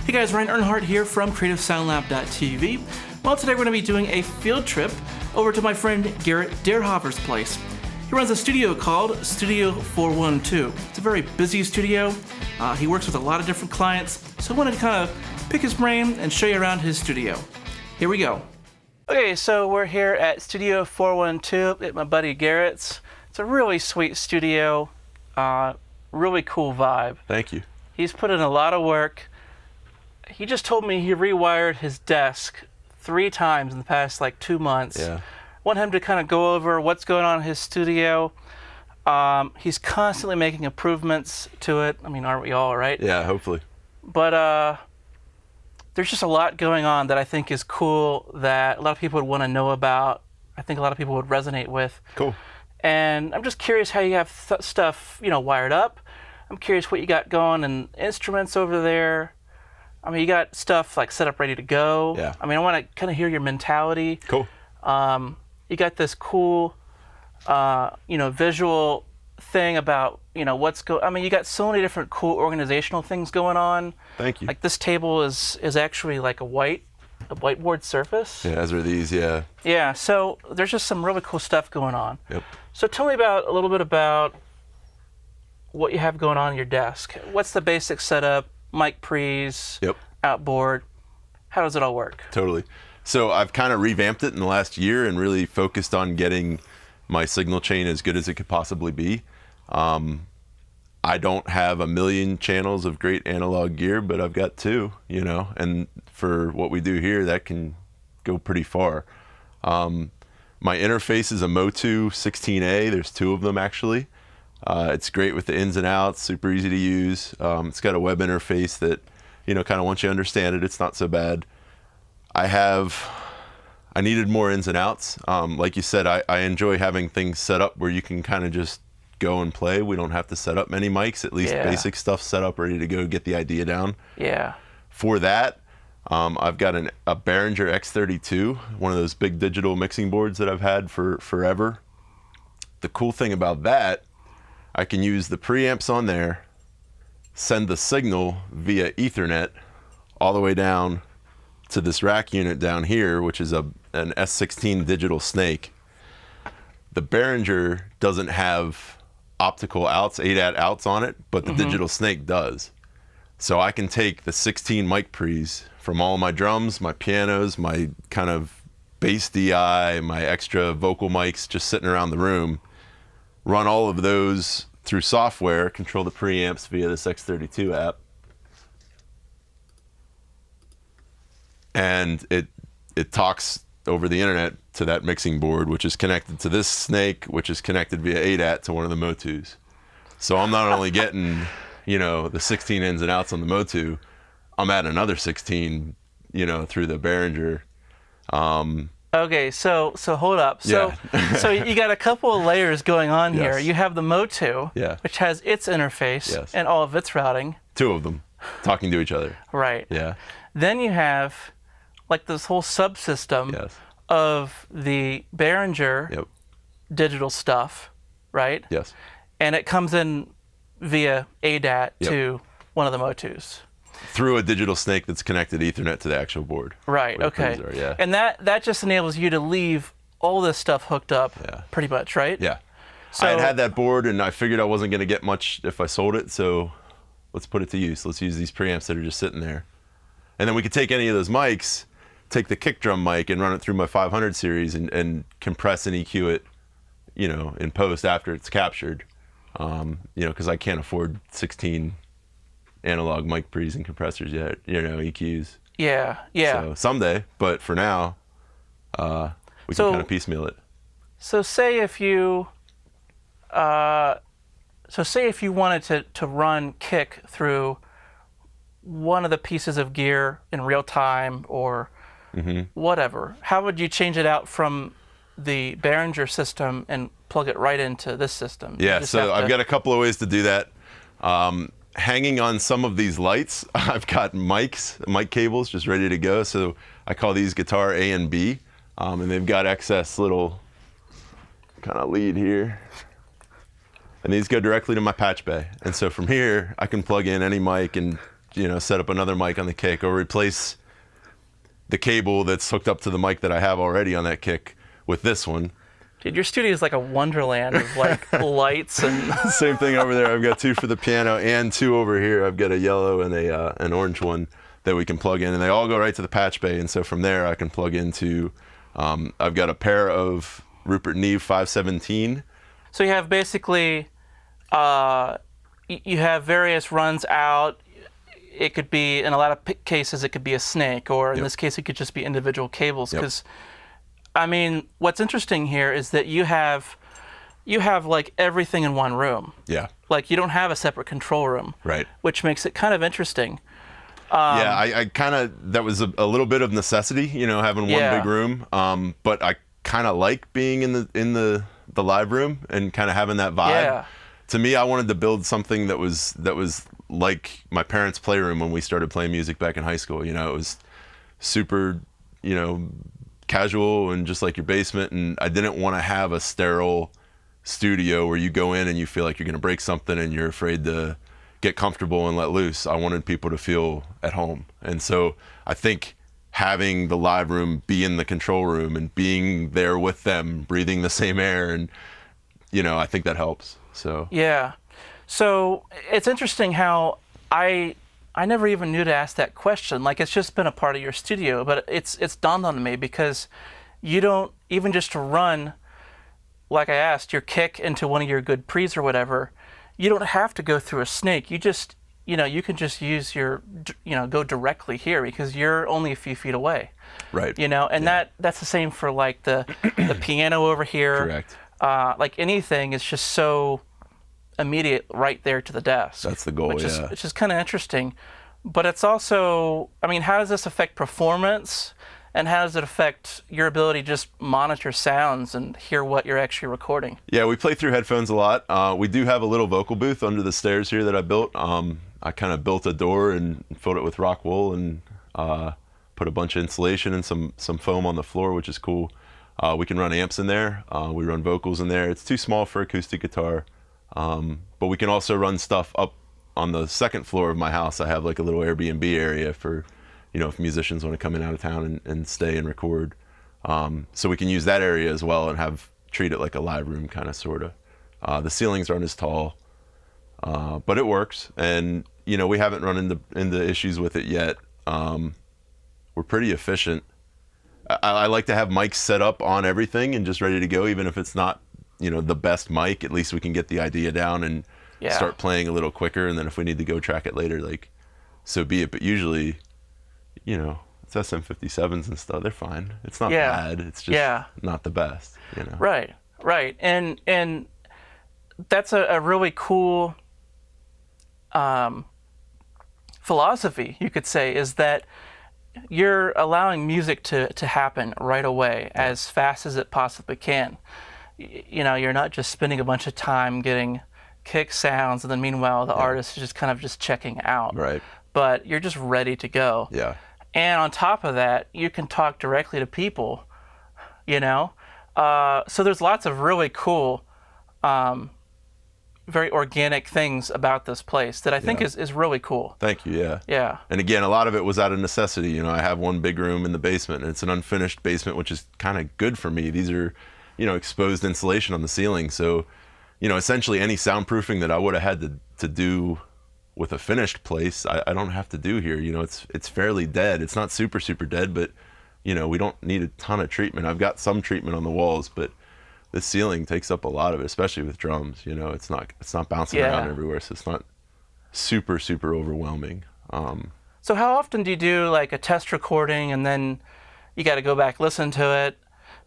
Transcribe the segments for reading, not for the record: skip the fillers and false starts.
Hey guys, Ryan Earnhardt here from CreativeSoundLab.tv. Well, today we're going to be doing a field trip over to my friend Garrett Derhofer's place. He runs a studio called Studio 412. It's a very busy studio. He works with a lot of different clients, so I wanted to kind of pick his brain and show you around his studio. Here we go. Okay, so we're here at Studio 412 at my buddy Garrett's. It's a really sweet studio, really cool vibe. Thank you. He's put in a lot of work. He just told me he rewired his desk 3 times in the past 2 months. Yeah. Want him to kind of go over what's going on in his studio. He's constantly making improvements to it. I mean, aren't we all, right? Yeah, hopefully. But there's just a lot going on that I think is cool that a lot of people would want to know about. I think a lot of people would resonate with. Cool. And I'm just curious how you have stuff, wired up. I'm curious what you got going and instruments over there. I mean, you got stuff set up ready to go. Yeah. I mean, I want to kind of hear your mentality. Cool. You got this cool, visual thing about, what's going. I mean, you got so many different cool organizational things going on. Thank you. This table is actually a whiteboard surface. Yeah, as are these, yeah. Yeah, so there's just some really cool stuff going on. Yep. So tell me a little bit about what you have going on your desk. What's the basic setup? Mic pre's, Yep. outboard. How does it all work? Totally. So I've kind of revamped it in the last year and really focused on getting my signal chain as good as it could possibly be. I don't have a million channels of great analog gear, but I've got 2, and for what we do here, that can go pretty far. My interface is a Motu 16A. There's 2 of them actually. It's great with the ins and outs, super easy to use. It's got a web interface that, kind of once you understand it, it's not so bad. I needed more ins and outs. Like you said, I enjoy having things set up where you can kind of just go and play. We don't have to set up many mics, at least basic stuff set up, ready to go, get the idea down. Yeah. For that, I've got a Behringer X32, one of those big digital mixing boards that I've had for forever. The cool thing about that, I can use the preamps on there, send the signal via Ethernet all the way down to this rack unit down here, which is an S16 digital snake. The Behringer doesn't have optical outs, ADAT outs on it, but the digital snake does. So I can take the 16 mic pre's from all my drums, my pianos, my kind of bass DI, my extra vocal mics just sitting around the room, run all of those through software, control the preamps via this X32 app, and it talks over the internet to that mixing board, which is connected to this snake, which is connected via ADAT to one of the Motus. So I'm not only getting, the 16 ins and outs on the Motu, I'm adding another 16, through the Behringer. Okay, so hold up. So so you got a couple of layers going on here. You have the Motu, which has its interface and all of its routing. 2 of them talking to each other. Right. Yeah. Then you have this whole subsystem of the Behringer digital stuff, right? Yes. And it comes in via ADAT to one of the Motus. Through a digital snake that's connected Ethernet to the actual board. Right, okay. And that just enables you to leave all this stuff hooked up pretty much, right? Yeah. So, I had that board and I figured I wasn't going to get much if I sold it, so let's put it to use. Let's use these preamps that are just sitting there. And then we could take any of those mics, take the kick drum mic and run it through my 500 series and compress and EQ it, in post after it's captured. Because I can't afford 16 analog mic pre's and compressors yet, EQs. Yeah. So someday, but for now, we can kind of piecemeal it. So say if you wanted to run kick through one of the pieces of gear in real time or whatever, how would you change it out from the Behringer system and plug it right into this system? Yeah, so I've got a couple of ways to do that. Hanging on some of these lights, I've got mic cables just ready to go. So I call these guitar A and B, and they've got excess little kind of lead here. And these go directly to my patch bay. And so from here, I can plug in any mic and set up another mic on the kick, or replace the cable that's hooked up to the mic that I have already on that kick with this one. Dude, your studio is like a wonderland of like lights and... Same thing over there. I've got 2 for the piano and 2 over here. I've got a yellow and an orange one that we can plug in, and they all go right to the patch bay. And so from there I can plug into, I've got a pair of Rupert Neve 517. So you have basically, you have various runs out. It could be, in a lot of cases, it could be a snake, or in this case, it could just be individual cables. Because, I mean, what's interesting here is that you have like everything in one room. Yeah. Like you don't have a separate control room. Right. Which makes it kind of interesting. I kind of, that was a little bit of necessity, having one big room. But I kind of like being in the live room and kind of having that vibe. Yeah. To me, I wanted to build something that was like my parents' playroom when we started playing music back in high school. It was super, casual and just like your basement. And I didn't want to have a sterile studio where you go in and you feel like you're going to break something and you're afraid to get comfortable and let loose. I wanted people to feel at home. And so I think having the live room be in the control room and being there with them, breathing the same air, and I think that helps. So yeah. So it's interesting how I never even knew to ask that question. Like, it's just been a part of your studio, but it's dawned on me because you don't, even just to run, like I asked, your kick into one of your good pre's or whatever, you don't have to go through a snake. You just, you can just use your, go directly here because you're only a few feet away. Right. And that's the same for like the piano over here. Correct. Like anything is just so immediate right there to the desk. That's the goal, which is kind of interesting. But it's also, I mean, how does this affect performance? And how does it affect your ability to just monitor sounds and hear what you're actually recording? Yeah, we play through headphones a lot. We do have a little vocal booth under the stairs here that I built. I kind of built a door and filled it with rock wool and put a bunch of insulation and some foam on the floor, which is cool. We can run amps in there. We run vocals in there. It's too small for acoustic guitar. But we can also run stuff up on the second floor of my house. I have like a little Airbnb area for, if musicians want to come in out of town and stay and record. So we can use that area as well and treat it like a live room kind of, sort of. The ceilings aren't as tall, but it works. And, we haven't run into issues with it yet. We're pretty efficient. I like to have mics set up on everything and just ready to go, even if it's not, the best mic. At least we can get the idea down and start playing a little quicker. And then if we need to go track it later, like, so be it. But usually, it's SM57s and stuff. They're fine. It's not bad. It's just not the best, Right. And that's a really cool philosophy, you could say, is that you're allowing music to happen right away, as fast as it possibly can. You're not just spending a bunch of time getting kick sounds, and then meanwhile the artist is just kind of just checking out. Right. But you're just ready to go. Yeah. And on top of that, you can talk directly to people, So there's lots of really cool, very organic things about this place that I think is really cool. Thank you, yeah. Yeah. And again, a lot of it was out of necessity. I have one big room in the basement, and it's an unfinished basement, which is kind of good for me. These are, exposed insulation on the ceiling. So, essentially any soundproofing that I would have had to do with a finished place, I don't have to do here. It's fairly dead. It's not super, super dead, but, we don't need a ton of treatment. I've got some treatment on the walls, but the ceiling takes up a lot of it, especially with drums. It's not bouncing around everywhere, so it's not super, super overwhelming. So how often do you do like a test recording and then you got to go back listen to it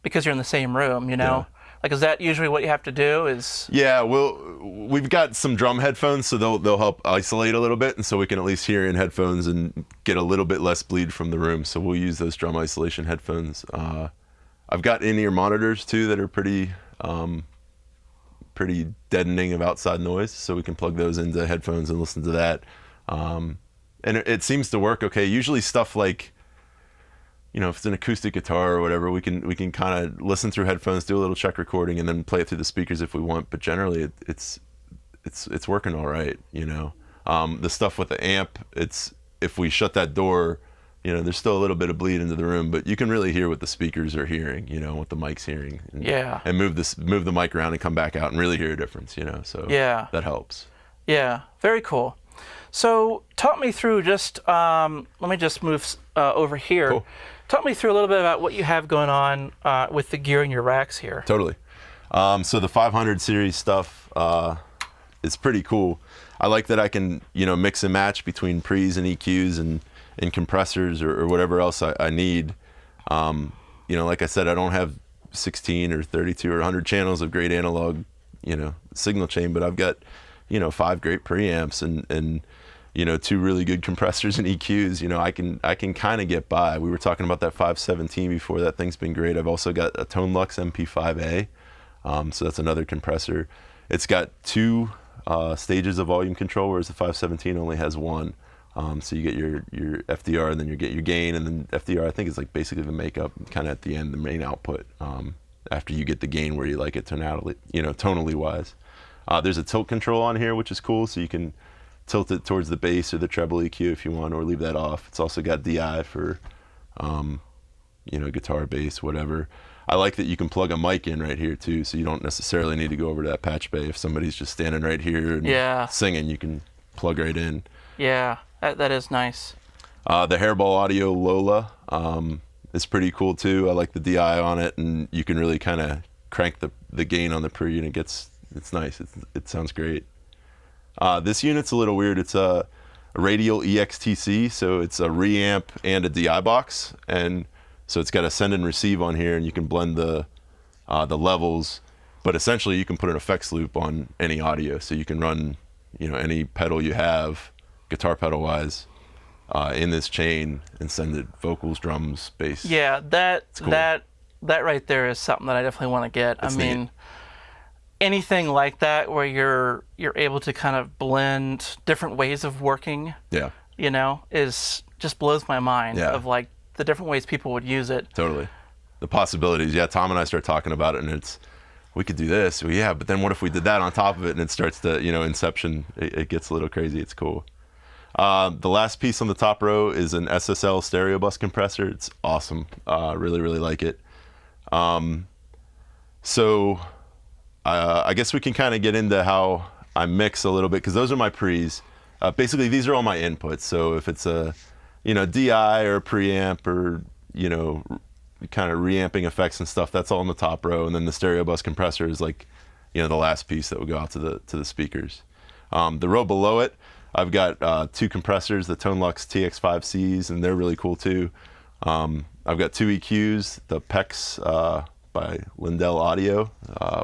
because you're in the same room? Yeah. Like, is that usually what you have to do? Yeah, we've got some drum headphones, so they'll help isolate a little bit, and so we can at least hear in headphones and get a little bit less bleed from the room. So we'll use those drum isolation headphones. I've got in-ear monitors too that are pretty deadening of outside noise, so we can plug those into headphones and listen to that. And it seems to work okay. Usually stuff like, if it's an acoustic guitar or whatever, we can kind of listen through headphones, do a little check recording, and then play it through the speakers if we want. But generally, it's working all right. The stuff with the amp, it's if we shut that door, you know, there's still a little bit of bleed into the room, but you can really hear what the speakers are hearing, you know, what the mic's hearing. And move the mic around and come back out and really hear a difference, you know. So that helps. Yeah, very cool. So talk me through just, let me just move over here. Cool. Talk me through a little bit about what you have going on with the gear in your racks here. Totally. So the 500 series stuff is pretty cool. I like that I can, you know, mix and match between pre's and EQs and compressors or whatever else I need. You know, like I said, I don't have 16 or 32 or 100 channels of great analog, you know, signal chain, but I've got, you know, 5 great preamps and you know, 2 really good compressors and EQs. You know, I can kind of get by. We were talking about that 517 before. That thing's been great. I've also got a Tonelux MP5A, so that's another compressor. It's got 2 stages of volume control, whereas the 517 only has 1. So you get your FDR, and then you get your gain, and then FDR I think is like basically the makeup, kind of at the end, the main output. After you get the gain where you like it tonally, you know, tonally wise. There's a tilt control on here, which is cool, so you can tilt it towards the bass or the treble EQ if you want, or leave that off. It's also got DI for, you know, guitar, bass, whatever. I like that you can plug a mic in right here too, so you don't necessarily need to go over to that patch bay. If somebody's just standing right here and singing, you can plug right in. Yeah, that is nice. The Hairball Audio Lola is pretty cool too. I like the DI on it, and you can really kind of crank the gain on the pre, and it's nice. It sounds great. This unit's a little weird. It's a radial EXTC, so it's a reamp and a DI box, and so it's got a send and receive on here, and you can blend the levels, but essentially you can put an effects loop on any audio, so you can run, you know, any pedal you have, guitar pedal wise, in this chain and send it vocals, drums, bass. Yeah, cool. that right there is something that I definitely want to get. It's I mean, neat. Anything like that where you're able to kind of blend different ways of working, you know, just blows my mind of like the different ways people would use it. Totally. The possibilities. Yeah, Tom and I start talking about it, and we could do this. Well, yeah, but then what if we did that on top of it, and it starts to, you know, Inception. It gets a little crazy. It's cool. The last piece on the top row is an SSL stereo bus compressor. It's awesome. Really, really like it. So I guess we can kind of get into how I mix a little bit, because those are my pre's. Basically, these are all my inputs. So if it's a, you know, DI or a preamp or, you know, kind of reamping effects and stuff, that's all in the top row. And then the stereo bus compressor is like, you know, the last piece that will go out to the speakers. The row below it, I've got 2 compressors, the Tonelux TX5Cs, and they're really cool too. I've got 2 EQs, the PEX by Lindell Audio.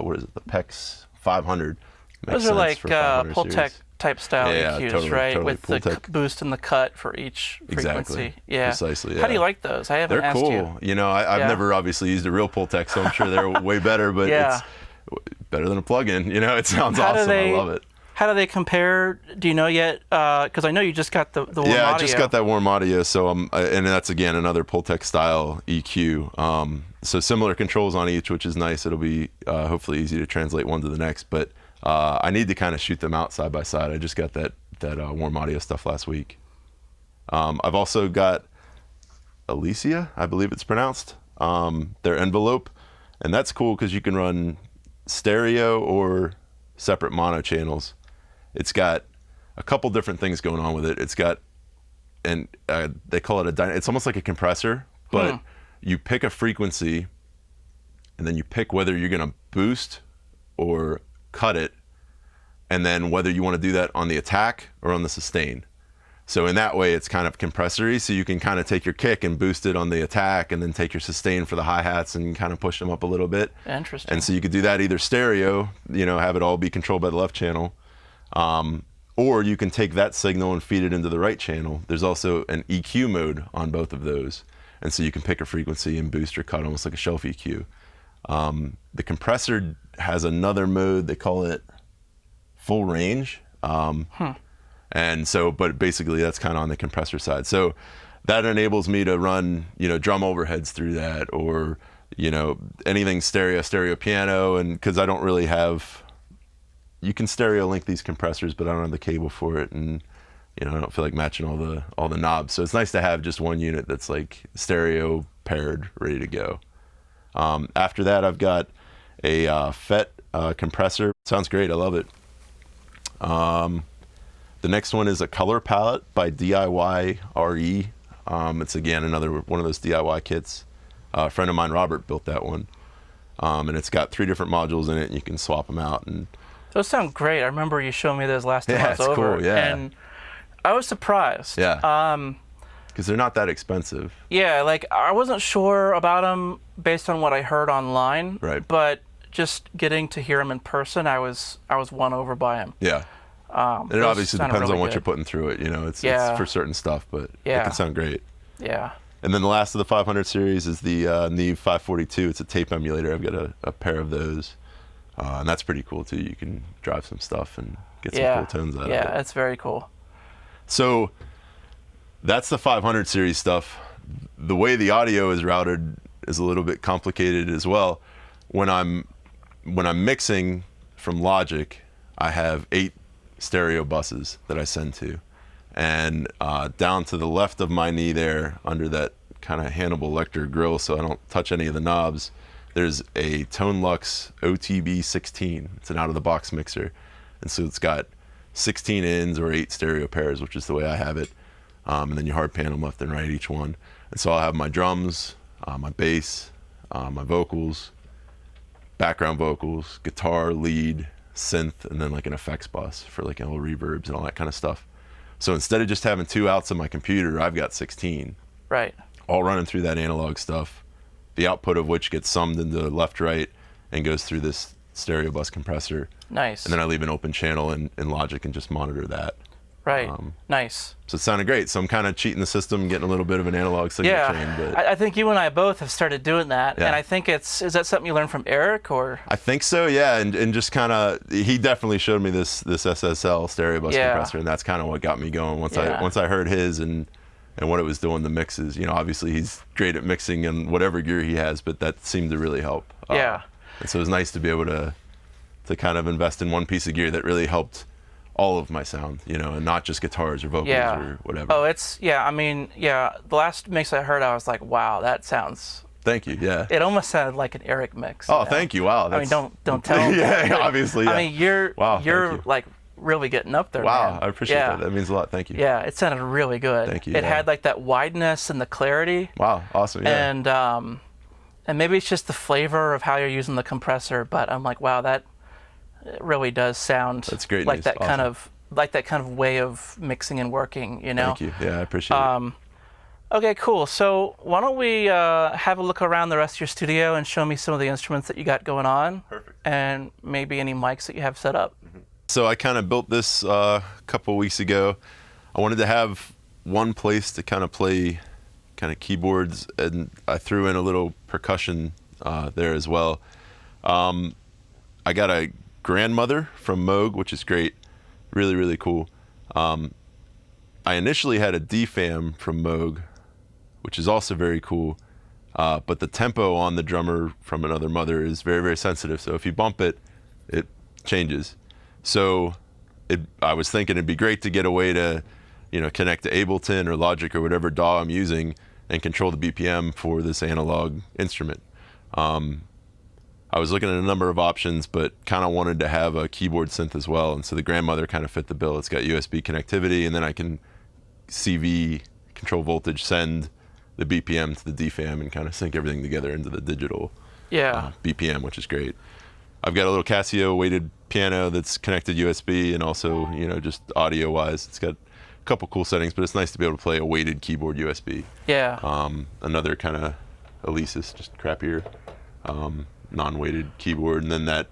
What is it? The PEX 500. Those are like Pultec type style EQs, totally, right? Totally. With the boost and the cut for each frequency. Exactly. Yeah. Precisely. Yeah. How do you like those? I haven't asked you. They're cool. You know, I've never obviously used a real Pultec, so I'm sure they're way better, but it's better than a plug-in. You know, it sounds awesome. I love it. How do they compare? Do you know yet? Because I know you just got the warm audio. Yeah, I just got that warm audio. So and that's again another Pultec style EQ. So similar controls on each, which is nice. It'll be hopefully easy to translate one to the next. But I need to kind of shoot them out side by side. I just got that warm audio stuff last week. I've also got Alicia, I believe it's pronounced. Their envelope, and that's cool because you can run stereo or separate mono channels. It's got a couple different things going on with it. It's got, and they call it it's almost like a compressor, but you pick a frequency, and then you pick whether you're going to boost or cut it, and then whether you want to do that on the attack or on the sustain. So in that way, it's kind of compressory, so you can kind of take your kick and boost it on the attack, and then take your sustain for the hi-hats and kind of push them up a little bit. Interesting. And so you could do that either stereo, you know, have it all be controlled by the left channel, or you can take that signal and feed it into the right channel. There's also an EQ mode on both of those, and so you can pick a frequency and boost or cut almost like a shelf EQ. The compressor has another mode, they call it full range. And so, but basically that's kind of on the compressor side. So that enables me to run, you know, drum overheads through that, or, you know, anything stereo piano. And because I don't really have, you can stereo link these compressors, but I don't have the cable for it. And I don't feel like matching all the knobs. So it's nice to have just one unit that's like stereo paired, ready to go. After that, I've got a FET compressor. Sounds great. I love it. The next one is a color palette by DIY RE. It's again another one of those DIY kits. A friend of mine, Robert, built that one. And it's got 3 different modules in it, and you can swap them out. And those sound great. I remember you showed me those last time I was over. Cool, yeah. And I was surprised. Yeah. Because they're not that expensive. Yeah, like I wasn't sure about them based on what I heard online. Right. But just getting to hear them in person, I was won over by them. Yeah. And it obviously depends really on what good. you're putting through it. It's for certain stuff, but it can sound great. Yeah. And then the last of the 500 series is the Neve 542. It's a tape emulator. I've got a pair of those. And that's pretty cool, too. You can drive some stuff and get some cool tones out of it. Yeah, it's very cool. So that's the 500 series stuff. The way the audio is routed is a little bit complicated as well. When I'm mixing from Logic, I have 8 stereo buses that I send to. And down to the left of my knee there, under that kind of Hannibal Lecter grill so I don't touch any of the knobs, there's a Tone Lux OTB 16. It's an out-of-the-box mixer. And so it's got 16 ins or 8 stereo pairs, which is the way I have it. And then you hard pan them left and right, each one. And so I'll have my drums, my bass, my vocals, background vocals, guitar, lead, synth, and then like an effects bus for like little reverbs and all that kind of stuff. So instead of just having 2 outs on my computer, I've got 16. Right. All running through that analog stuff, the output of which gets summed into left, right, and goes through this stereo bus compressor. Nice. And then I leave an open channel in Logic and just monitor that. Right. Nice. So it sounded great. So I'm kind of cheating the system, getting a little bit of an analog signal chain. But I think you and I both have started doing that. Yeah. And I think is that something you learned from Eric or? I think so, yeah. And just kind of, he definitely showed me this SSL stereo bus compressor, and that's kind of what got me going once I heard his and what it was doing, the mixes. Obviously he's great at mixing and whatever gear he has, but that seemed to really help. Yeah. And so it was nice to be able to kind of invest in one piece of gear that really helped all of my sound, and not just guitars or vocals or whatever. Oh, the last mix I heard, I was like, wow, that sounds... Thank you, yeah. It almost sounded like an Eric mix. Oh, thank you, wow. That's... I mean, don't tell me. Yeah, obviously, yeah. I mean, you're like really getting up there, Wow, man. I appreciate that. That means a lot, thank you. Yeah, it sounded really good. Thank you, It had like that wideness and the clarity. Wow, awesome, yeah. And maybe it's just the flavor of how you're using the compressor, but I'm like, wow, that... It really does sound That's great like news. that Awesome. kind of way of mixing and working, Thank you. Yeah, I appreciate it. Okay, cool. So why don't we have a look around the rest of your studio and show me some of the instruments that you got going on. Perfect. And maybe any mics that you have set up. Mm-hmm. So I kind of built this a couple weeks ago. I wanted to have one place to kind of play kind of keyboards, and I threw in a little percussion there as well. I got a Grandmother from Moog, which is great, really, really cool. I initially had a DFAM from Moog, which is also very cool, but the tempo on the drummer from Another Mother is very, very sensitive, so if you bump it, it changes. So I was thinking it'd be great to get a way to connect to Ableton or Logic or whatever DAW I'm using and control the BPM for this analog instrument. I was looking at a number of options, but kind of wanted to have a keyboard synth as well. And so the Grandmother kind of fit the bill. It's got USB connectivity, and then I can CV, control voltage, send the BPM to the DFAM and kind of sync everything together into the digital BPM, which is great. I've got a little Casio weighted piano that's connected USB and also, just audio wise. It's got a couple cool settings, but it's nice to be able to play a weighted keyboard USB. Yeah. Another kind of Alesis, just crappier. Non-weighted keyboard, and then that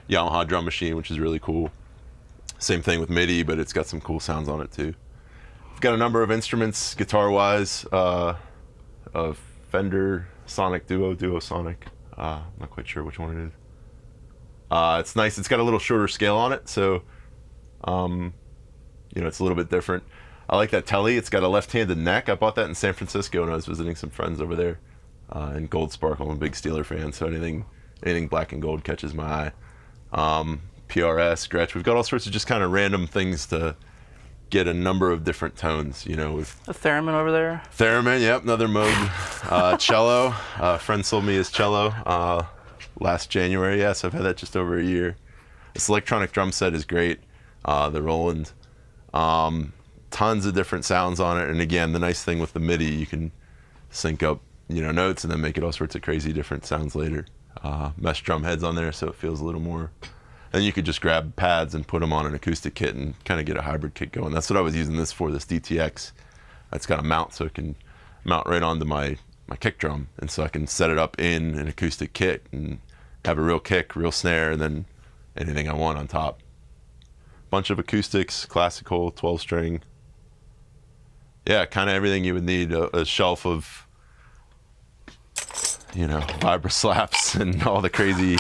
Yamaha drum machine, which is really cool. Same thing with MIDI, but it's got some cool sounds on it too. I've got a number of instruments guitar-wise, a Fender Sonic Duo Sonic. I'm not quite sure which one it is. It's nice. It's got a little shorter scale on it, so it's a little bit different. I like that Telly. It's got a left-handed neck. I bought that in San Francisco when I was visiting some friends over there. And Gold Sparkle. I'm a big Steeler fan, so anything black and gold catches my eye. PRS, Gretsch. We've got all sorts of just kind of random things to get a number of different tones, with A theremin over there. theremin, yep, another mode. Cello, a friend sold me his cello last January. Yes, I've had that just over a year. This electronic drum set is great, the Roland. Tons of different sounds on it, and again, the nice thing with the MIDI, you can sync up, notes and then make it all sorts of crazy different sounds later. Mesh drum heads on there, so it feels a little more. And you could just grab pads and put them on an acoustic kit and kind of get a hybrid kit going. That's what I was using this for, this DTX. It's got a mount, so it can mount right onto my kick drum, and so I can set it up in an acoustic kit and have a real kick, real snare, and then anything I want on top. Bunch of acoustics, classical, 12-string. Yeah, kind of everything you would need. A shelf of, vibra slaps and all the crazy,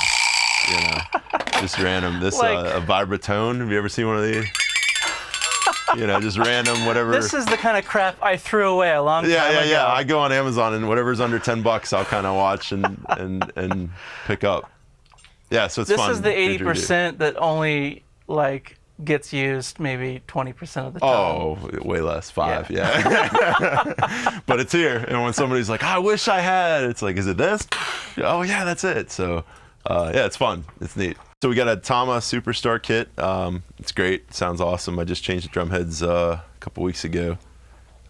just random. This a vibratone. Have you ever seen one of these? Just random, whatever. This is the kind of crap I threw away a long time ago. Yeah. I go on Amazon and whatever's under $10, I'll kind of watch and pick up. Yeah, so it's fun. This is the 80% that only gets used maybe 20% of the time. Oh, way less, 5, yeah. But it's here, and when somebody's like, I wish I had, it's like, is it this? Oh yeah, that's it. So, yeah, it's fun. It's neat. So we got a Tama Superstar Kit. It's great. It sounds awesome. I just changed the drum heads a couple weeks ago.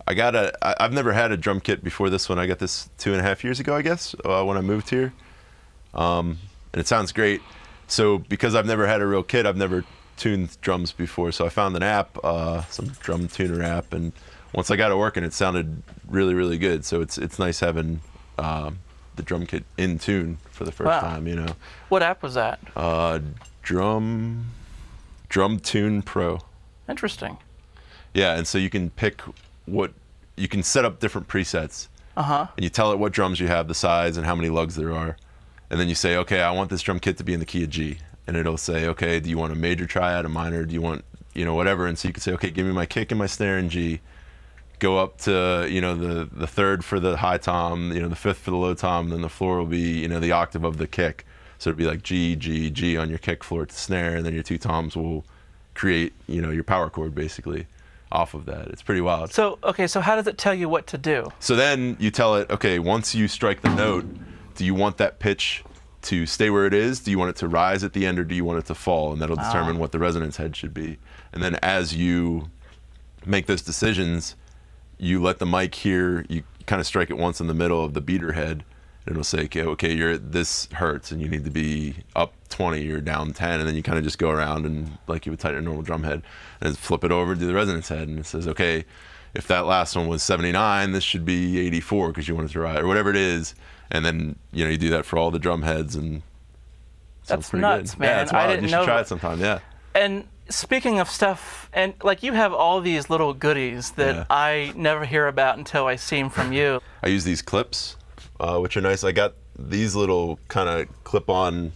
I've never had a drum kit before this one. I got this 2.5 years ago, I guess, when I moved here. And it sounds great. So because I've never had a real kit, I've never tuned drums before. So I found an app, some drum tuner app, and once I got it working, it sounded really, really good. So it's nice having the drum kit in tune for the first time, What app was that? Drum Tune Pro. Interesting. Yeah, and so you can pick you can set up different presets. And you tell it what drums you have, the size, and how many lugs there are. And then you say, okay, I want this drum kit to be in the key of G. And it'll say, okay, do you want a major triad, a minor? Do you want, whatever? And so you can say, okay, give me my kick and my snare in G. Go up to, the third for the high tom, the fifth for the low tom, and then the floor will be, the octave of the kick. So it'd be like G, G, G on your kick floor to snare, and then your two toms will create, your power chord basically off of that. It's pretty wild. So how does it tell you what to do? So then you tell it, okay, once you strike the note, do you want that pitch to stay where it is? Do you want it to rise at the end, or do you want it to fall? And that'll determine what the resonance head should be. And then as you make those decisions, you let the mic hear, you kind of strike it once in the middle of the beater head, and it'll say, okay, you're at this hertz, and you need to be up 20 or down 10, and then you kind of just go around and like you would tighten a normal drum head, and then flip it over to the resonance head, and it says, okay, if that last one was 79, this should be 84 because you want it to rise, or whatever it is. And then, you do that for all the drum heads, and that's nuts, good. man. Yeah, it's wild. I didn't you should try it sometime, yeah. And speaking of stuff, and you have all these little goodies that I never hear about until I see them from you. I use these clips, which are nice. I got these little kind of clip-on,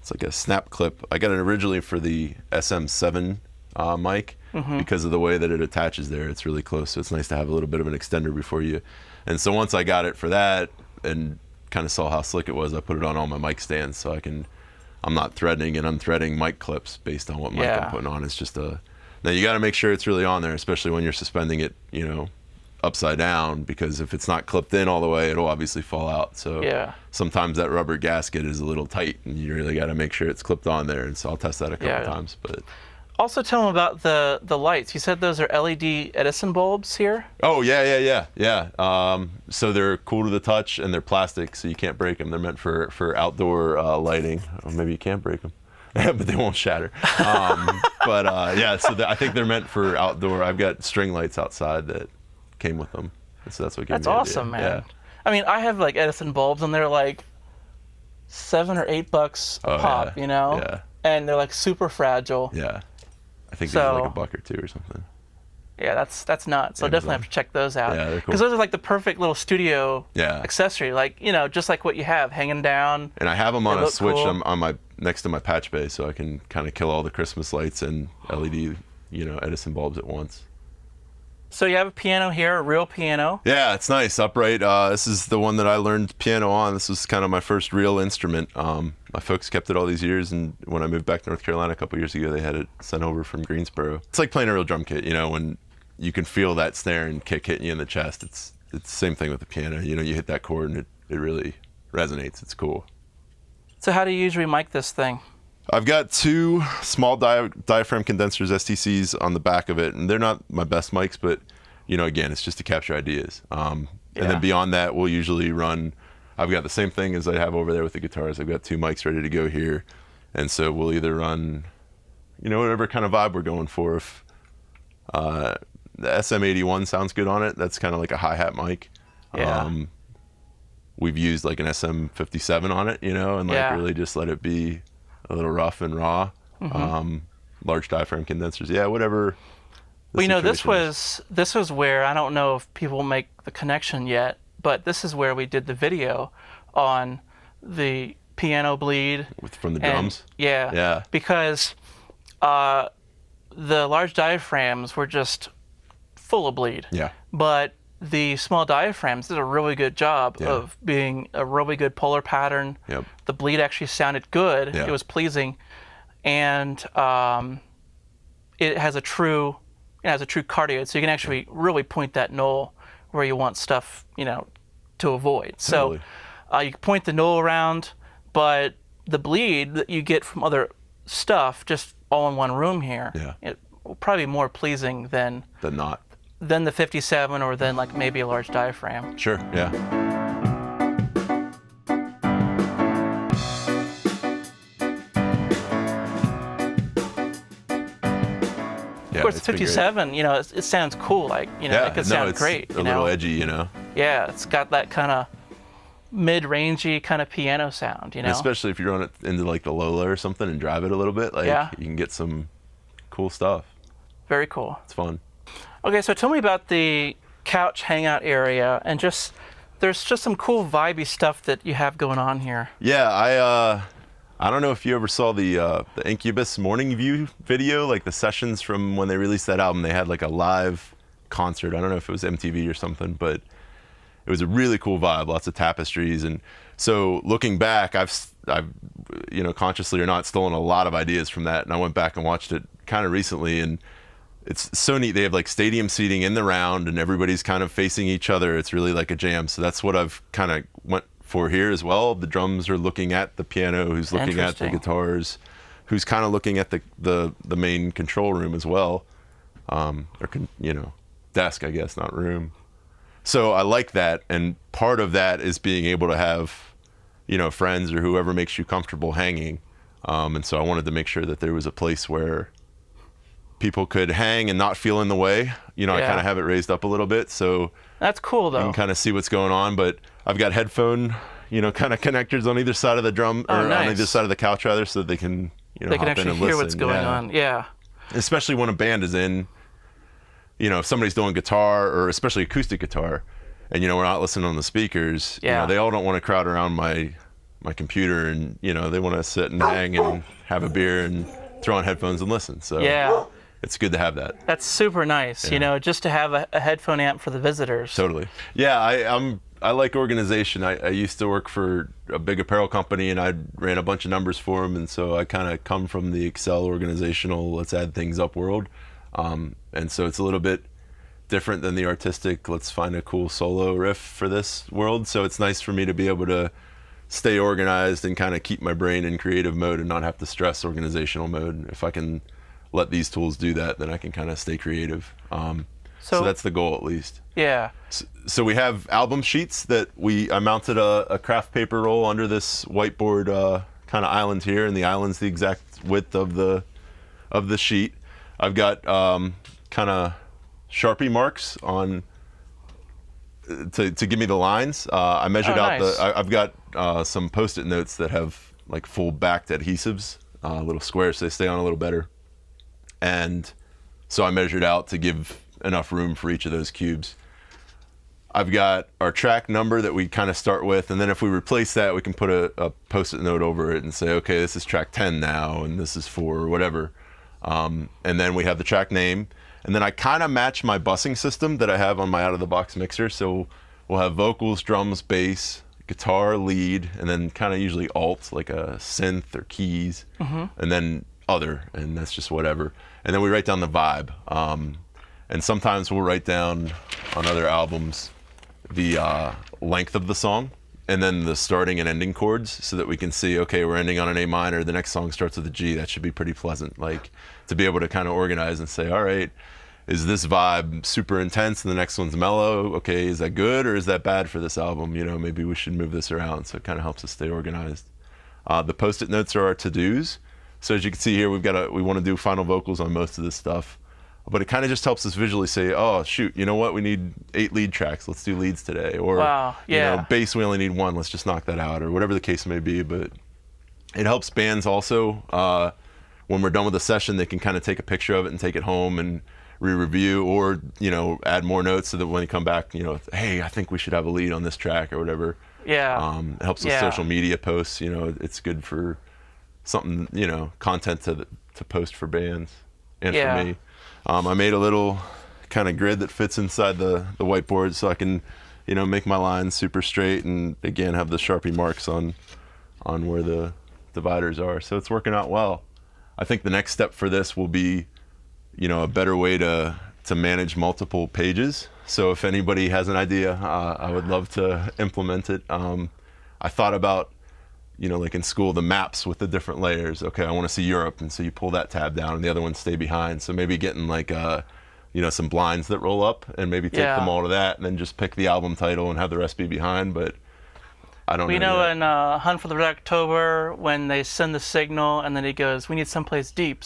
it's like a snap clip. I got it originally for the SM7 mic because of the way that it attaches there. It's really close, so it's nice to have a little bit of an extender before you. And so once I got it for that, and kind of saw how slick it was, I put it on all my mic stands, so I'm not threading and unthreading mic clips based on what mic I'm putting on. It's just now you got to make sure it's really on there, especially when you're suspending it, upside down, because if it's not clipped in all the way, it'll obviously fall out. So sometimes that rubber gasket is a little tight, and you really got to make sure it's clipped on there. And so I'll test that a couple times, but. Also tell them about the lights. You said those are LED Edison bulbs here? Oh, yeah. So they're cool to the touch, and they're plastic, so you can't break them. They're meant for outdoor lighting. Or maybe you can break them, but they won't shatter. So I think they're meant for outdoor. I've got string lights outside that came with them. So that's what gave me the awesome, idea. man. Yeah. I mean, I have Edison bulbs, and they're $7 or $8 a pop, Yeah. And they're super fragile. Yeah. I think they're $1 or $2 or something. Yeah, that's nuts. So definitely have to check those out. Yeah, they're cool. Because those are the perfect little studio accessory, just like what you have hanging down. And I have them on a switch cool. on my next to my patch bay, so I can kind of kill all the Christmas lights and LED, Edison bulbs at once. So you have a piano here, a real piano. Yeah, it's nice, upright. This is the one that I learned piano on. This was kind of my first real instrument. my folks kept it all these years, and when I moved back to North Carolina a couple years ago, they had it sent over from Greensboro. It's like playing a real drum kit, when you can feel that snare and kick hitting you in the chest. It's the same thing with the piano. You hit that chord and it really resonates. It's cool. So how do you usually mic this thing? I've got 2 small diaphragm condensers, STCs, on the back of it, and they're not my best mics, but again, it's just to capture ideas. And then beyond that, we'll usually run. I've got the same thing as I have over there with the guitars. I've got 2 mics ready to go here, and so we'll either run, whatever kind of vibe we're going for. If the SM81 sounds good on it, that's kind of like a hi-hat mic. Yeah. We've used like an SM57 on it, and really just let it be a little rough and raw. Large diaphragm condensers, whatever. Well, this was where, I don't know if people make the connection yet, but this is where we did the video on the piano bleed. From the drums? Yeah. Because the large diaphragms were just full of bleed. Yeah. But the small diaphragms did a really good job of being a really good polar pattern. Yep. The bleed actually sounded good. Yeah. It was pleasing. And it has a true cardioid, so you can actually really point that knoll where you want stuff, to avoid. Totally. So you can point the knoll around, but the bleed that you get from other stuff just all in one room here, it will probably be more pleasing than the 57 or than like maybe a large diaphragm. Sure, yeah. Of course, 57, it sounds cool. Like, it could sound great. A little edgy, Yeah, it's got that kind of mid-rangey kind of piano sound, Especially if you run it into like the Lola or something and drive it a little bit, you can get some cool stuff. Very cool. It's fun. Okay, so tell me about the couch hangout area, and there's just some cool vibey stuff that you have going on here. Yeah, I don't know if you ever saw the Incubus Morning View video, like the sessions from when they released that album. They had like a live concert. I don't know if it was MTV or something, but it was a really cool vibe, lots of tapestries. And so looking back, I've consciously or not, stolen a lot of ideas from that. And I went back and watched it kind of recently, and it's so neat. They have like stadium seating in the round, and everybody's kind of facing each other. It's really like a jam. So that's what I've kind of went for here as well. The drums are looking at the piano, who's looking at the guitars, who's kind of looking at the main control room as well, desk, I guess, not room. So I like that, and part of that is being able to have, friends or whoever makes you comfortable hanging, and so I wanted to make sure that there was a place where people could hang and not feel in the way. I kind of have it raised up a little bit, so that's cool though. You can kind of see what's going on, but I've got headphone, kind of connectors on either side of the drum, or nice. on either side of the couch rather, so that they can, they can actually hear what's going on. Yeah. Especially when a band is in, if somebody's doing guitar, or especially acoustic guitar, and we're not listening on the speakers, they all don't want to crowd around my computer, and they want to sit and hang and have a beer and throw on headphones and listen. So it's good to have that. That's super nice, just to have a headphone amp for the visitors. Totally. Yeah, I like organization. I used to work for a big apparel company, and I ran a bunch of numbers for them, and so I kind of come from the Excel organizational, let's add things up world. And so it's a little bit different than the artistic, let's find a cool solo riff for this world. So it's nice for me to be able to stay organized and kind of keep my brain in creative mode and not have to stress organizational mode. If I can let these tools do that, then I can kind of stay creative. So that's the goal, at least. Yeah. So we have album sheets that I mounted a craft paper roll under this whiteboard kind of island here, and the island's the exact width of the sheet. I've got kind of Sharpie marks on to give me the lines. I measured out nice. I've got some Post-it notes that have like full backed adhesives, little squares, so they stay on a little better. And so I measured out to give enough room for each of those cubes. I've got our track number that we kind of start with, and then if we replace that, we can put a Post-it note over it and say, okay, this is track 10 now, and this is for whatever. And then we have the track name, and then I kind of match my busing system that I have on my out-of-the-box mixer. So we'll have vocals, drums, bass, guitar, lead, and then kind of usually alt, like a synth or keys, and then other, and that's just whatever. And then we write down the vibe. And sometimes we'll write down on other albums the length of the song, and then the starting and ending chords, so that we can see, okay, we're ending on an A minor, the next song starts with a G. That should be pretty pleasant, like to be able to kind of organize and say, all right, is this vibe super intense and the next one's mellow? Okay, is that good or is that bad for this album? You know, maybe we should move this around. So it kind of helps us stay organized. The post-it notes are our to-dos. So as you can see here, we want to do final vocals on most of this stuff. But it kind of just helps us visually say, oh, shoot, you know what? We need 8 lead tracks. Let's do leads today. Or, wow, yeah. You know, bass, we only need 1. Let's just knock that out, or whatever the case may be. But it helps bands also. When we're done with a session, they can kind of take a picture of it and take it home and re-review, or, you know, add more notes so that when you come back, you know, hey, I think we should have a lead on this track or whatever. Yeah. It helps with social media posts. You know, it's good for something, you know, content to post for bands and for me. I made a little kind of grid that fits inside the whiteboard, so I can, you know, make my lines super straight, and again have the Sharpie marks on where the dividers are. So it's working out well. I think the next step for this will be, you know, a better way to manage multiple pages. So if anybody has an idea, I would love to implement it. I thought about, you know, like in school, the maps with the different layers. Okay, I want to see Europe, and so you pull that tab down and the other ones stay behind. So maybe getting like, you know, some blinds that roll up, and maybe take them all to that, and then just pick the album title and have the rest be behind. But I don't know. We know in Hunt for the Red October, when they send the signal and then he goes, we need someplace deep,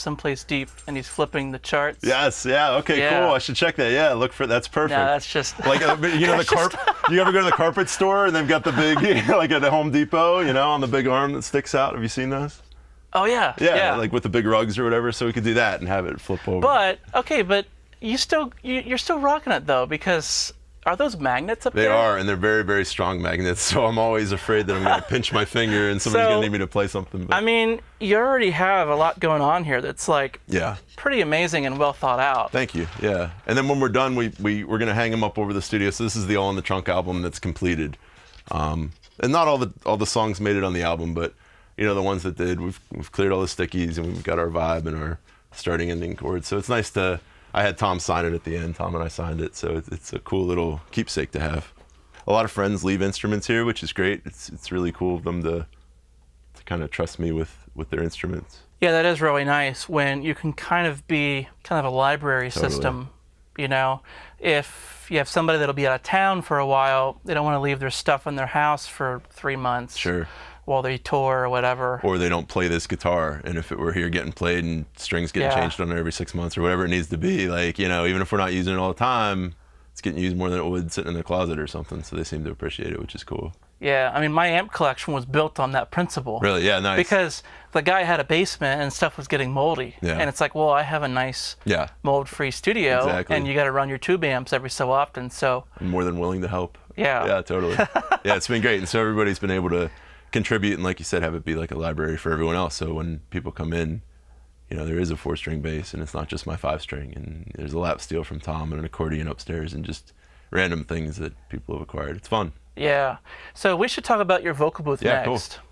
and he's flipping the charts. Yes, yeah, okay, cool. I should check that. Yeah, look for that's perfect. No, that's just like you know, the carpet. You ever go to the carpet store and they've got the big, like at the Home Depot, you know, on the big arm that sticks out? Have you seen those? Oh yeah. Yeah, like with the big rugs or whatever. So we could do that and have it flip over. But okay, but you're still rocking it though, because are those magnets up there? They are, and they're very, very strong magnets. So I'm always afraid that I'm going to pinch my finger and somebody's going to need me to play something. But. I mean, you already have a lot going on here that's like pretty amazing and well thought out. Thank you. Yeah. And then when we're done, we're going to hang them up over the studio. So this is the All in the Trunk album that's completed. And not all the songs made it on the album, but you know, the ones that did, we've cleared all the stickies and we've got our vibe and our starting ending chords. So it's nice to. I had Tom sign it at the end. Tom and I signed it, so it's a cool little keepsake to have. A lot of friends leave instruments here, which is great. It's really cool of them to kind of trust me with their instruments. Yeah, that is really nice when you can kind of a library system. You know, if you have somebody that'll be out of town for a while, they don't want to leave their stuff in their house for 3 months. Sure. While they tour or whatever. Or they don't play this guitar, and if it were here getting played and strings getting changed on it every 6 months or whatever it needs to be, like, you know, even if we're not using it all the time, it's getting used more than it would sitting in the closet or something, so they seem to appreciate it, which is cool. Yeah, I mean, my amp collection was built on that principle. Really? Yeah, nice. Because the guy had a basement and stuff was getting moldy. Yeah. And it's like, well, I have a nice mold-free studio, and you got to run your tube amps every so often, so. I'm more than willing to help. Yeah. Yeah, totally. Yeah, it's been great, and so everybody's been able to contribute, and like you said, have it be like a library for everyone else. So when people come in, you know, there is a 4-string bass, and it's not just my 5-string, and there's a lap steel from Tom and an accordion upstairs, and just random things that people have acquired. It's fun. Yeah. So we should talk about your vocal booth next. Cool.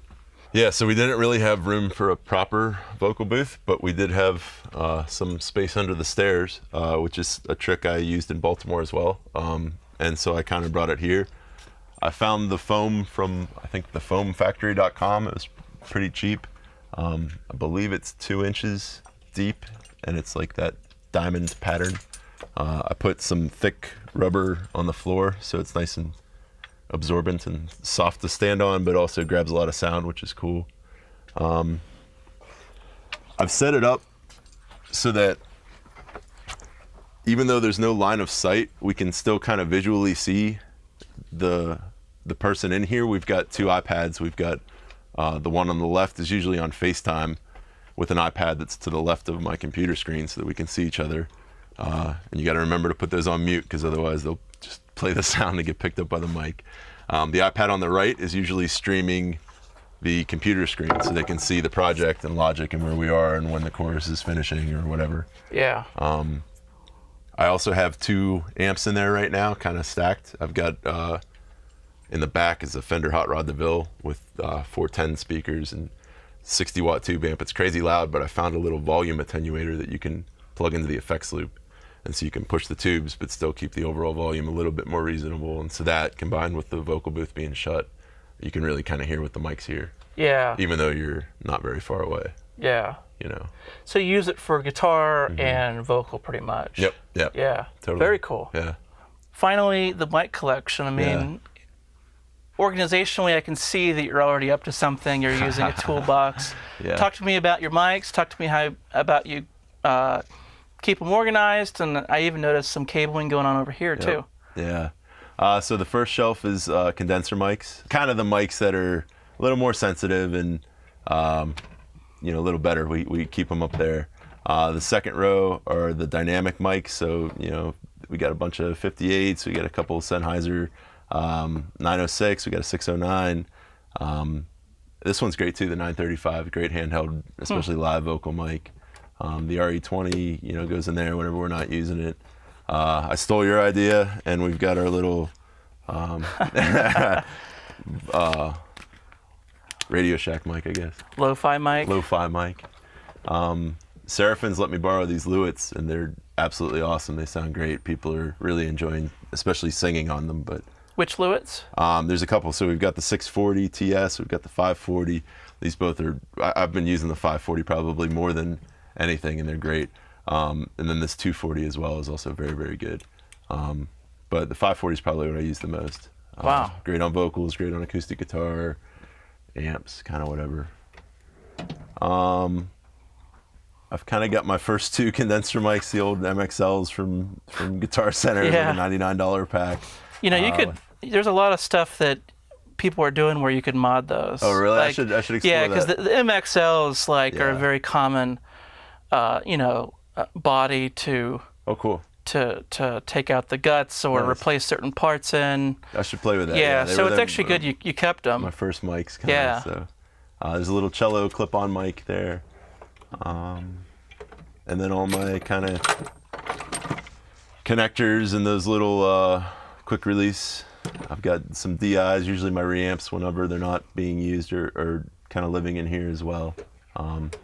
Yeah, so we didn't really have room for a proper vocal booth, but we did have some space under the stairs, which is a trick I used in Baltimore as well. And so I kind of brought it here. I found the foam from, I think, thefoamfactory.com. It was pretty cheap. I believe it's 2 inches deep, and it's like that diamond pattern. I put some thick rubber on the floor, so it's nice and absorbent and soft to stand on, but also grabs a lot of sound, which is cool. I've set it up so that even though there's no line of sight, we can still kind of visually see the person in here. We've got 2 iPads. We've got the one on the left is usually on FaceTime with an iPad that's to the left of my computer screen so that we can see each other. And you got to remember to put those on mute, because otherwise they'll just play the sound and get picked up by the mic. The iPad on the right is usually streaming the computer screen so they can see the project and Logic and where we are and when the chorus is finishing or whatever. Yeah. I also have 2 amps in there right now, kind of stacked. I've got In the back is a Fender Hot Rod DeVille with 410 speakers and 60-watt tube amp. It's crazy loud, but I found a little volume attenuator that you can plug into the effects loop. And so you can push the tubes, but still keep the overall volume a little bit more reasonable. And so that, combined with the vocal booth being shut, you can really kind of hear what the mics hear. Yeah. Even though you're not very far away. Yeah. You know. So you use it for guitar and vocal pretty much. Yep. Yeah. Totally. Very cool. Yeah. Finally, the mic collection. I mean, organizationally, I can see that you're already up to something. You're using a toolbox. Yeah. Talk to me about your mics. Talk to me about you keep them organized. And I even noticed some cabling going on over here, too. Yeah. So the first shelf is condenser mics. Kind of the mics that are a little more sensitive and, you know, a little better. We keep them up there. The second row are the dynamic mics. So, you know, we got a bunch of 58s. We got a couple of Sennheiser 906. We got a 609. This one's great too, the 935. Great handheld, especially live vocal mic. The RE20, you know, goes in there whenever we're not using it. I stole your idea, and we've got our little Radio Shack mic, I guess. Lo-fi mic? Lo-fi mic. Seraphine's let me borrow these Lewitts, and they're absolutely awesome. They sound great. People are really enjoying, especially singing on them. But which Lewitts? There's a couple. So we've got the 640 TS, we've got the 540. These both are, I've been using the 540 probably more than anything, and they're great. And then this 240 as well is also very, very good. But the 540 is probably what I use the most. Wow. Great on vocals, great on acoustic guitar, amps, kind of whatever. I've kind of got my first two condenser mics, the old MXLs from Guitar Center, like a $99 pack. You know, you could. There's a lot of stuff that people are doing where you could mod those. Oh, really? Like, I should explore that. Yeah, because the MXLs are a very common, you know, body to. Oh, cool. To take out the guts or replace certain parts in. I should play with that. Yeah, so it's actually good you kept them. My first mics, kind of. So there's a little cello clip-on mic there. And then all my kind of connectors and those little quick release. I've got some DIs, usually my reamps whenever they're not being used or kind of living in here as well. And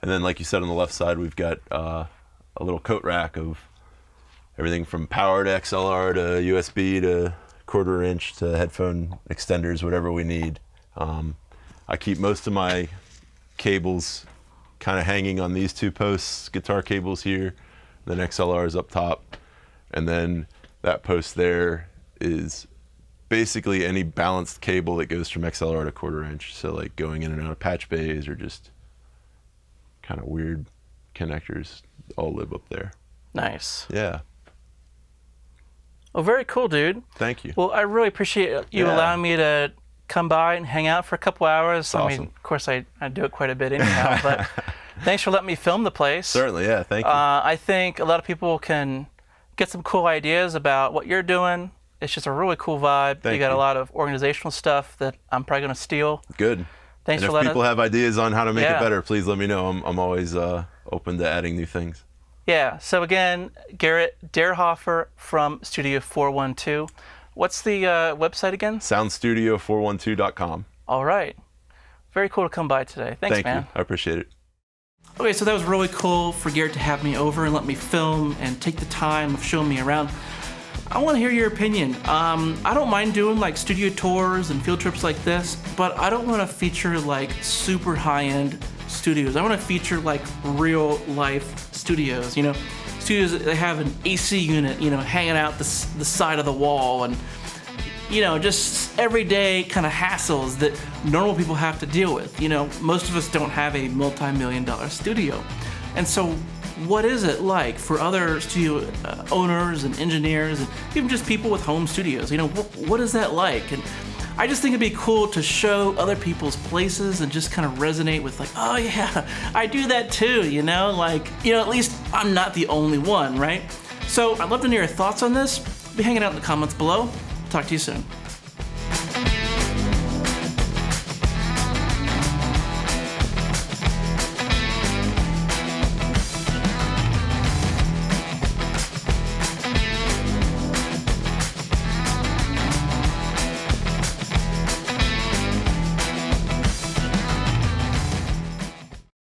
then like you said on the left side, we've got a little coat rack of everything from power to XLR to USB to 1/4 inch to headphone extenders, whatever we need. I keep most of my cables kind of hanging on these two posts, guitar cables here, then XLR is up top, and then that post there is basically any balanced cable that goes from XLR to 1/4 inch, so like going in and out of patch bays or just kind of weird connectors all live up there. Nice. Yeah. Well, very cool, dude. Thank you. Well, I really appreciate you allowing me to come by and hang out for a couple hours. Awesome. I mean, of course, I do it quite a bit anyhow, but thanks for letting me film the place. Certainly, yeah, thank you. I think a lot of people can get some cool ideas about what you're doing. It's just a really cool vibe. You got a lot of organizational stuff that I'm probably going to steal. Good. Thanks and for letting if people have ideas on how to make it better, please let me know. I'm always open to adding new things. Yeah, so again, Garrett Derhofer from Studio 412. What's the website again? Soundstudio412.com. All right. Very cool to come by today. Thanks, man. Thank you. I appreciate it. Okay, so that was really cool for Garrett to have me over and let me film and take the time of showing me around. I want to hear your opinion. I don't mind doing like studio tours and field trips like this, but I don't want to feature like super high-end studios. I want to feature like real life studios, you know, studios that have an AC unit, you know, hanging out the side of the wall, and you know, just everyday kind of hassles that normal people have to deal with. You know, most of us don't have a multi-million-dollar studio. And so what is it like for other studio owners and engineers and even just people with home studios? You know, what is that like? And I just think it'd be cool to show other people's places and just kind of resonate with like, oh yeah, I do that too, you know? Like, you know, at least I'm not the only one, right? So I'd love to know your thoughts on this. Be hanging out in the comments below. Talk to you soon.